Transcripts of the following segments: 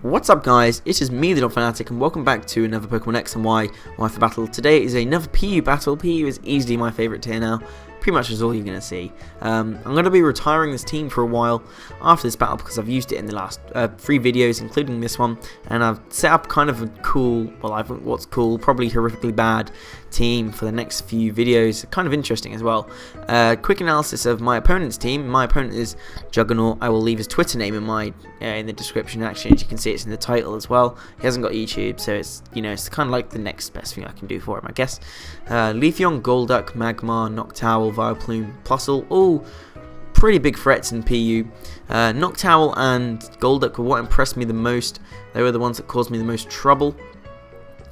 What's up guys, it is me the Dog Fanatic and welcome back to another Pokemon X and Y WiFi battle. Today is another PU battle. PU is easily my favourite tier now. Pretty much is all you're going to see. I'm going to be retiring this team for a while after this battle because I've used it in the last 3 videos, including this one, and I've set up kind of a cool, well I think what's cool, probably horrifically bad team for the next few videos. Kind of interesting as well. Quick analysis of my opponent's team. My opponent is Juggernaut. I will leave his Twitter name in the description. Actually, as you can see, it's in the title as well. He hasn't got YouTube, so it's it's kind of like the next best thing I can do for him, I guess. Leafeon, Golduck, Magmar, Noctowl, Vileplume, Plusle, all pretty big threats in PU. Noctowl and Golduck were what impressed me the most. They were the ones that caused me the most trouble.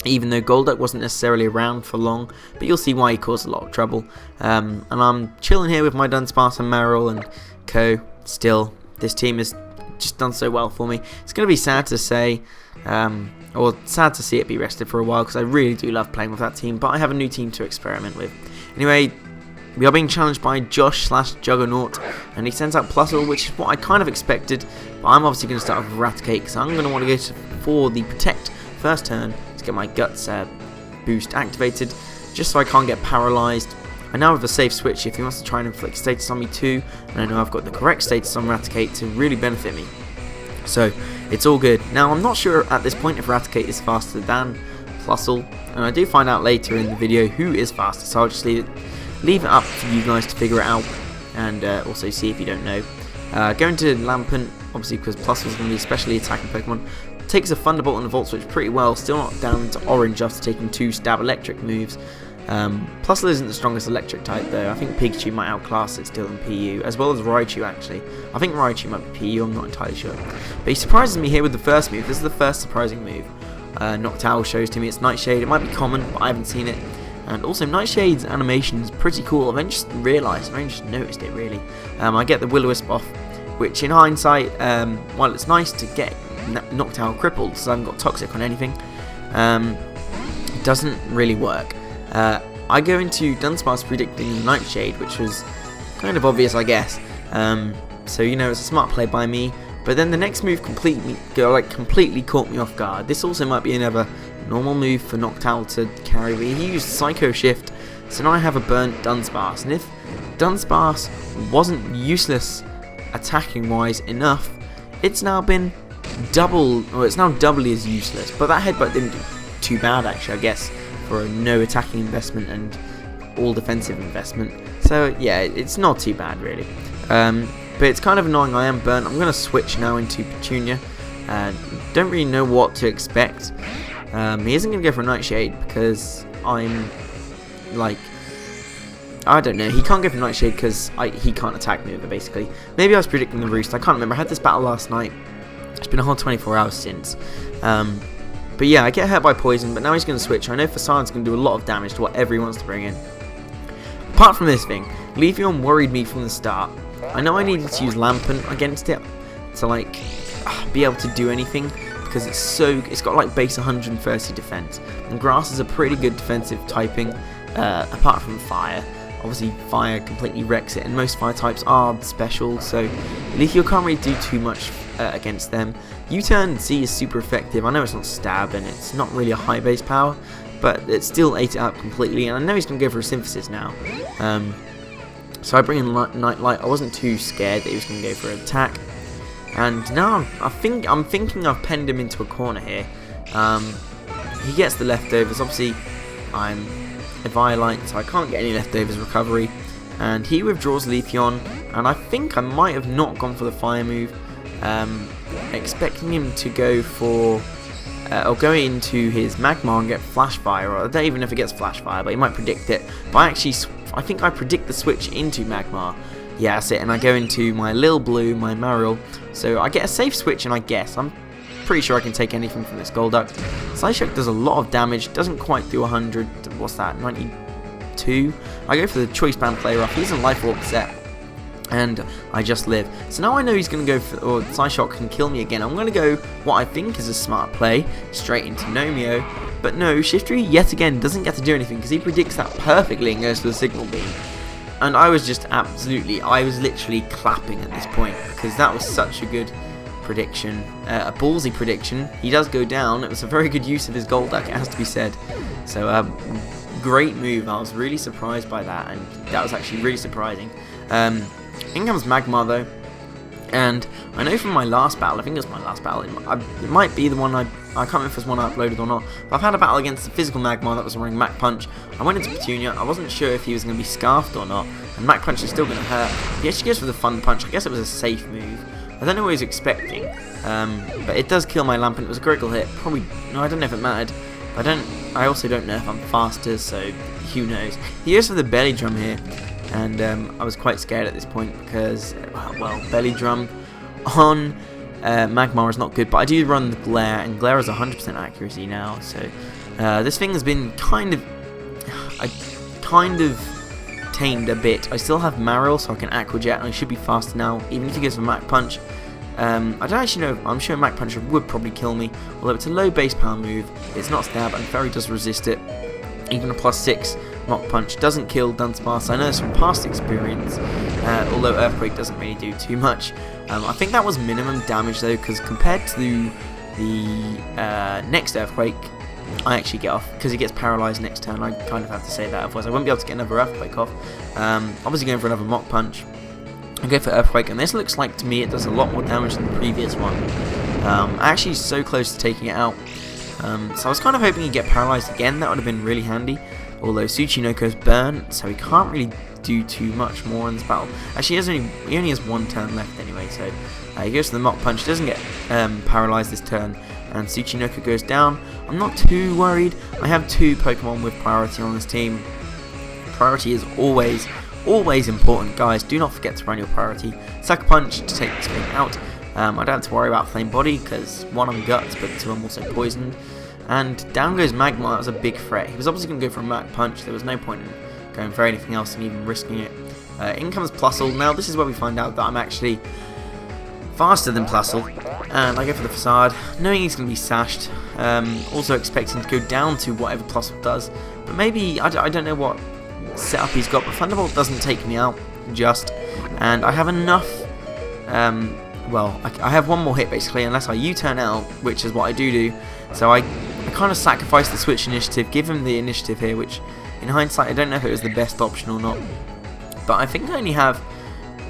Even though Golduck wasn't necessarily around for long, but you'll see why he caused a lot of trouble. And I'm chilling here with my Dunsparce and Marill and co. Still, this team has just done so well for me. It's going to be sad to say, or sad to see it be rested for a while, because I really do love playing with that team, but I have a new team to experiment with. Anyway, we are being challenged by Josh/Juggernaut, and he sends out Plusle, which is what I kind of expected, but I'm obviously going to start with Raticate, because I'm going to want to go for the Protect first turn to get my Guts boost activated, just so I can't get paralysed. I now have a safe switch if he wants to try and inflict status on me too, and I know I've got the correct status on Raticate to really benefit me. So, it's all good. Now, I'm not sure at this point if Raticate is faster than Plusle, and I do find out later in the video who is faster, so I'll just leave it up for you guys to figure it out, and also see if you don't know. Going to Lampent, obviously because Plusle is going to be especially attacking Pokemon, takes a Thunderbolt and a Volt Switch pretty well, still not down into Orange after taking 2 Stab Electric moves. Plusle isn't the strongest electric type though. I think Pikachu might outclass it still in PU, as well as Raichu actually. I think Raichu might be PU, I'm not entirely sure. But he surprises me here with the first move. This is the first surprising move. Noctowl shows to me it's Nightshade. It might be common, but I haven't seen it. And also Nightshade's animation is pretty cool. I've only just realised, I've only just noticed it really. I get the Will-O-Wisp off, which in hindsight, while it's nice to get Noctowl crippled, so I haven't got Toxic on anything, it doesn't really work. I go into Dunsparce predicting Nightshade, which was kind of obvious, I guess. So it's a smart play by me. But then the next move completely caught me off guard. This also might be another normal move for Noctowl to carry me. He used Psycho Shift, so now I have a burnt Dunsparce. And if Dunsparce wasn't useless attacking wise enough, it's now been it's now doubly as useless. But that headbutt didn't do too bad actually, I guess, for a no attacking investment and all defensive investment. So yeah, it's not too bad really. But it's kind of annoying. I am burnt. I'm going to switch now into Petunia. Don't really know what to expect. He isn't going to go for a Nightshade because I'm like, I don't know. He can't go for Nightshade because he can't attack me with it basically. Maybe I was predicting the Roost. I can't remember. I had this battle last night. It's been a whole 24 hours since. But yeah, I get hurt by poison, but now he's going to switch. I know Fasad's going to do a lot of damage to whatever he wants to bring in. Apart from this thing, Leafeon worried me from the start. I know I needed to use Lampent against it to be able to do anything, because it's got like base 130 defense, and Grass is a pretty good defensive typing, apart from Fire. Obviously Fire completely wrecks it, and most Fire types are special, so Leafeon can't really do too much against them. U-Turn C is super effective. I know it's not Stab and it's not really a high base power, but it still ate it up completely, and I know he's going to go for a Synthesis now. So I bring in Nightlight. I wasn't too scared that he was going to go for an attack. And now I'm thinking I've penned him into a corner here. He gets the leftovers. Obviously, I'm a Violite, so I can't get any leftovers recovery. And he withdraws Leafeon, and I think I might have not gone for the Fire move, expecting him to go for or go into his Magmar and get Flash Fire, or I don't even know if it gets Flash Fire, but he might predict it. But I think I predict the switch into Magmar. Yeah, that's it, and I go into my Lil Blue, my Marill, so I get a safe switch, and I guess I'm pretty sure I can take anything from this Golduck. Psyshock does a lot of damage, doesn't quite do 100, what's that, 92? I go for the Choice Band player off. He's a Life Orb set, and I just live. So now I know he's going to go for, or Psyshock can kill me again. I'm going to go what I think is a smart play, straight into Nomeo, but no, Shiftry yet again doesn't get to do anything because he predicts that perfectly and goes for the Signal Beam. And I was literally clapping at this point because that was such a good prediction, a ballsy prediction. He does go down. It was a very good use of his gold duck, it has to be said. So great move. I was really surprised by that, and that was actually really surprising. In comes Magmar though, and I know from my last battle, I think it was my last battle, it might be the one I can't remember if it's one I uploaded or not, but I've had a battle against the physical Magmar that was running Mach Punch. I went into Petunia, I wasn't sure if he was going to be scarfed or not, and Mach Punch is still going to hurt. He actually goes for the Fun Punch. I guess it was a safe move. I don't know what he was expecting, but it does kill my Lampent. It was a critical hit. Probably, no, I don't know if it mattered. I also don't know if I'm faster, so who knows. He goes for the Belly Drum here, and I was quite scared at this point because, well, Belly Drum on Magmar is not good, but I do run the Glare, and Glare is 100% accuracy now, so this thing has been kind of tamed a bit. I still have Marill, so I can Aqua Jet, and I should be faster now, even if he goes for Mach Punch. I don't actually know, I'm sure Mach Punch would probably kill me, although it's a low base power move, it's not stab, and Fairy does resist it. Even a +6 Mach Punch doesn't kill Dunsparce. I know this from past experience, although Earthquake doesn't really do too much. I think that was minimum damage though, because compared to the next Earthquake, I actually get off, because he gets paralysed next turn. I kind of have to say that, otherwise I won't be able to get another Earthquake off. Obviously going for another Mach Punch. I go for Earthquake, and this looks like to me it does a lot more damage than the previous one. Actually so close to taking it out. So I was kind of hoping he'd get paralysed again, that would have been really handy. Although Tsuchinoko's burnt, so he can't really do too much more in this battle. Actually, he only has one turn left anyway, so he goes for the Mach Punch, doesn't get paralysed this turn, and Tsuchinoko goes down. I'm not too worried. I have 2 Pokemon with priority on this team. Priority is always important, guys. Do not forget to run your priority. Sucker Punch to take this thing out. I don't have to worry about Flame Body because 1, I'm Guts, but 2, I'm also poisoned. And down goes Magmar. That was a big threat. He was obviously going to go for a Mach Punch. There was no point in going for anything else and even risking it. In comes Plusle. Now this is where we find out that I'm actually faster than Plusle, and I go for the Facade, knowing he's going to be sashed. Also expecting to go down to whatever Plusle does, but maybe I don't know what setup he's got. But Thunderbolt doesn't take me out just, and I have enough. Well, I have one more hit basically, unless I U-turn out, which is what I do. So I kind of sacrifice the Switch initiative, give him the initiative here, which in hindsight I don't know if it was the best option or not. But I think I only have,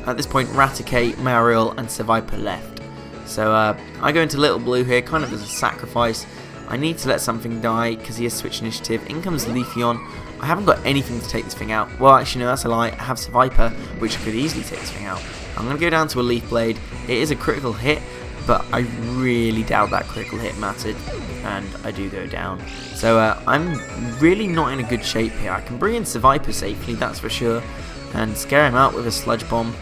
at this point, Raticate, Marill, and Seviper left. So I go into Little Blue here, kind of as a sacrifice. I need to let something die because he has Switch initiative. In comes Leafeon. I haven't got anything to take this thing out. Well, actually, no, that's a lie. I have Seviper, which could easily take this thing out. I'm going to go down to a Leaf Blade. It is a critical hit, but I really doubt that critical hit mattered, and I do go down. So I'm really not in a good shape here. I can bring in Seviper safely, that's for sure, and scare him out with a Sludge Bomb.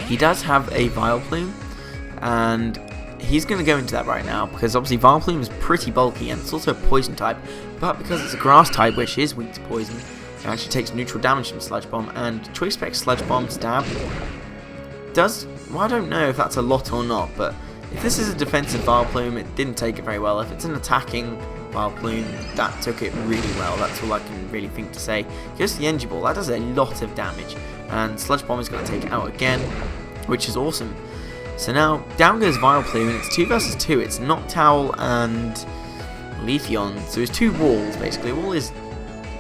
He does have a Vileplume, and he's going to go into that right now, because obviously Vileplume is pretty bulky, and it's also a Poison type, but because it's a Grass type, which is weak to Poison, it actually takes neutral damage from Sludge Bomb, and Choice Spec Sludge Bomb Stab does, well, I don't know if that's a lot or not, but if this is a defensive Vileplume, it didn't take it very well. If it's an attacking Vileplume, that took it really well. That's all I can really think to say. Just the Energy Ball, that does a lot of damage, and Sludge Bomb is going to take it out again, which is awesome. So now, down goes Vileplume, and it's 2 versus 2. It's Noctowl and Leafeon, so it's 2 walls, basically. All his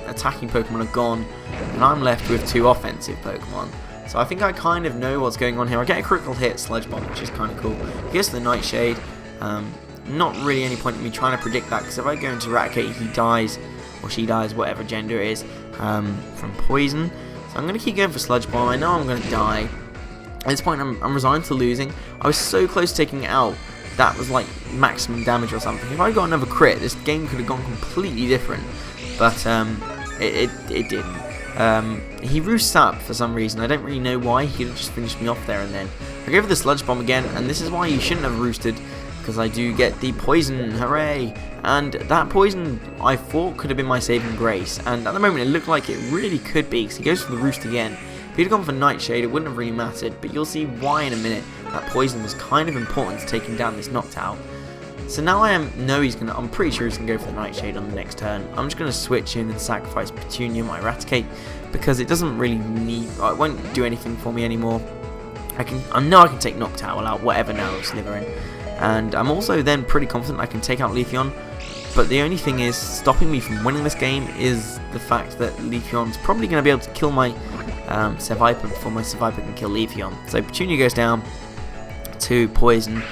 attacking Pokemon are gone, and I'm left with 2 offensive Pokemon. So I think I kind of know what's going on here. I get a critical hit, Sludge Bomb, which is kind of cool. He gets the Nightshade. Not really any point in me trying to predict that, because if I go into Raticate, he dies, or she dies, whatever gender it is, from poison. So I'm going to keep going for Sludge Bomb. I know I'm going to die. At this point, I'm resigned to losing. I was so close to taking it out. That was like maximum damage or something. If I got another crit, this game could have gone completely different. But it didn't. He roosts up for some reason. I don't really know why. He could have just finished me off there and then. I go for the Sludge Bomb again, and this is why you shouldn't have roosted, because I do get the poison. Hooray! And that poison I thought could have been my saving grace, and at the moment it looked like it really could be, because he goes for the roost again. If he'd gone for Nightshade, it wouldn't have really mattered, but you'll see why in a minute. That poison was kind of important to taking down this Noctowl. So now I'm pretty sure he's going to go for the Nightshade on the next turn. I'm just going to switch in and sacrifice Petunia, my Raticate, because it doesn't really it won't do anything for me anymore. I know I can take Noctowl out, whatever now Slytherin, and I'm also then pretty confident I can take out Leafeon. But the only thing is stopping me from winning this game is the fact that Leafeon's probably going to be able to kill my Seviper before my Seviper can kill Leafeon. So Petunia goes down to Poison.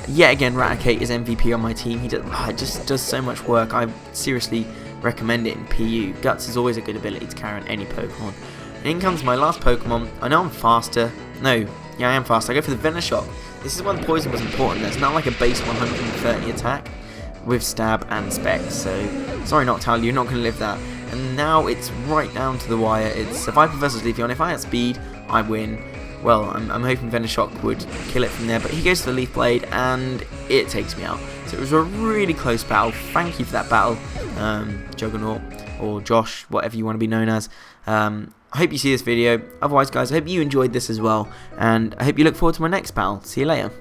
Yet again, Raticate is MVP on my team. He just does so much work. I seriously recommend it in PU. Guts is always a good ability to carry on any Pokemon. And in comes my last Pokemon. I know I'm faster. No, yeah, I am faster. I go for the Venoshock. This is when Poison was important. There's not like a base 130 attack with Stab and Specs. So, sorry Noctowl, you're not going to live that. And now it's right down to the wire. It's Seviper versus Leafeon. If I had speed, I win. Well, I'm hoping Venoshock would kill it from there, but he goes to the Leaf Blade and it takes me out. So it was a really close battle. Thank you for that battle, Juggernaut, or Josh, whatever you want to be known as. I hope you see this video. Otherwise, guys, I hope you enjoyed this as well, and I hope you look forward to my next battle. See you later.